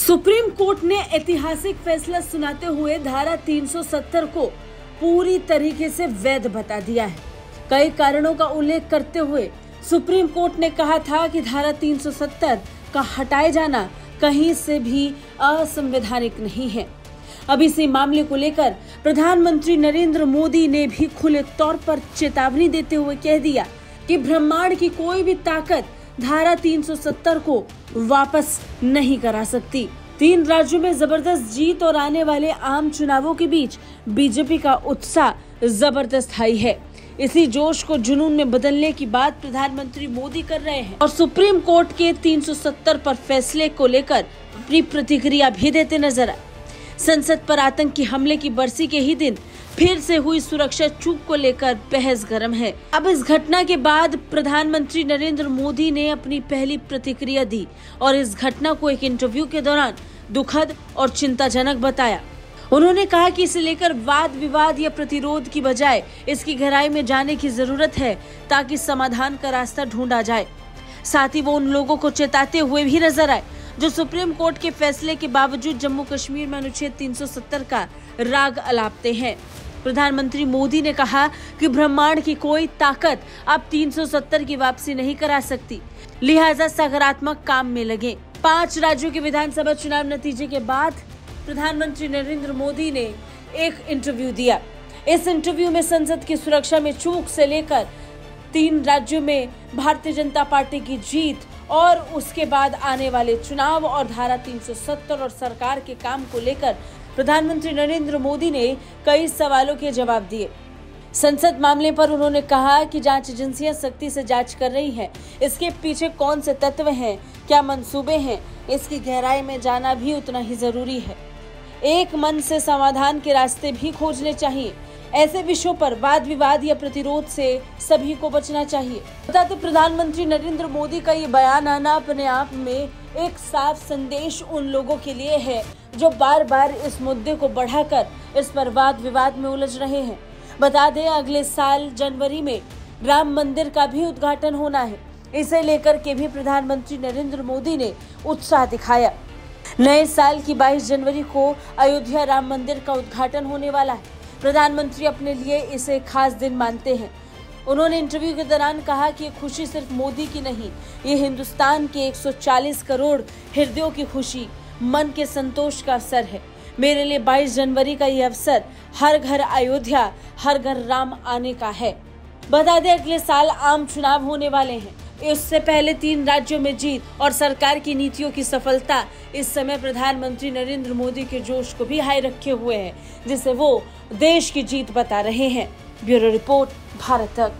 Supreme court ने ऐतिहासिक फैसला सुनाते हुए धारा 370 को पूरी तरीके से वैध बता दिया है। कई कारणों का उल्लेख करते हुए सुप्रीम कोर्ट ने कहा था कि धारा 370 का हटाए जाना कहीं से भी असंवैधानिक नहीं है। अब इसी मामले को लेकर प्रधानमंत्री नरेंद्र मोदी ने भी खुले तौर पर चेतावनी देते हुए कह दिया कि ब्रह्मांड की कोई भी ताकत धारा 370 को वापस नहीं करा सकती। 3 राज्यों में जबरदस्त जीत और आने वाले आम चुनावों के बीच बीजेपी का उत्साह जबरदस्त हाई है। इसी जोश को जुनून में बदलने की बात प्रधानमंत्री मोदी कर रहे हैं और सुप्रीम कोर्ट के 370 पर फैसले को लेकर अपनी प्रतिक्रिया भी देते नजर आए। संसद पर आतंकी हमले की बरसी के ही दिन फिर से हुई सुरक्षा चूक को लेकर बहस गर्म है। अब इस घटना के बाद प्रधानमंत्री नरेंद्र मोदी ने अपनी पहली प्रतिक्रिया दी और इस घटना को एक इंटरव्यू के दौरान दुखद और चिंताजनक बताया। उन्होंने कहा कि इसे लेकर वाद विवाद या प्रतिरोध की बजाय इसकी गहराई में जाने की जरूरत है ताकि समाधान का रास्ता ढूंढा जाए। साथ ही वो उन लोगों को चेताते हुए भी नजर आए जो सुप्रीम कोर्ट के फैसले के बावजूद जम्मू कश्मीर में अनुच्छेद 370 का राग अलापते हैं। प्रधानमंत्री मोदी ने कहा कि ब्रह्मांड की कोई ताकत अब 370 की वापसी नहीं करा सकती, लिहाजा सकारात्मक काम में लगे। 5 राज्यों के विधानसभा चुनाव नतीजे के बाद प्रधानमंत्री नरेंद्र मोदी ने एक इंटरव्यू दिया। इस इंटरव्यू में संसद की सुरक्षा में चूक से लेकर 3 राज्यों में भारतीय जनता पार्टी की जीत और उसके बाद आने वाले चुनाव और धारा 370 और सरकार के काम को लेकर प्रधानमंत्री नरेंद्र मोदी ने कई सवालों के जवाब दिए। संसद मामले पर उन्होंने कहा कि जांच एजेंसियां सख्ती से जांच कर रही हैं। इसके पीछे कौन से तत्व हैं, क्या मंसूबे हैं, इसकी गहराई में जाना भी उतना ही जरूरी है। एक मन से समाधान के रास्ते भी खोजने चाहिए। ऐसे विषयों पर वाद विवाद या प्रतिरोध से सभी को बचना चाहिए। बताते प्रधानमंत्री नरेंद्र मोदी का ये बयान आना अपने आप में एक साफ संदेश उन लोगों के लिए है जो बार बार इस मुद्दे को बढ़ाकर इस पर वाद विवाद में उलझ रहे हैं। बता दें अगले साल जनवरी में राम मंदिर का भी उद्घाटन होना है। इसे लेकर के भी प्रधानमंत्री नरेंद्र मोदी ने उत्साह दिखाया। नए साल की 22 जनवरी को अयोध्या राम मंदिर का उद्घाटन होने वाला है। प्रधानमंत्री अपने लिए इसे खास दिन मानते हैं। उन्होंने इंटरव्यू के दौरान कहा कि ये खुशी सिर्फ मोदी की नहीं, ये हिंदुस्तान के 140 करोड़ हृदयों की खुशी, मन के संतोष का अवसर है। मेरे लिए 22 जनवरी का ये अवसर हर घर अयोध्या, हर घर राम आने का है। बता दें अगले साल आम चुनाव होने वाले हैं। इससे पहले 3 राज्यों में जीत और सरकार की नीतियों की सफलता इस समय प्रधानमंत्री नरेंद्र मोदी के जोश को भी हाई रखे हुए है, जिसे वो देश की जीत बता रहे हैं। ब्यूरो रिपोर्ट, भारत तक।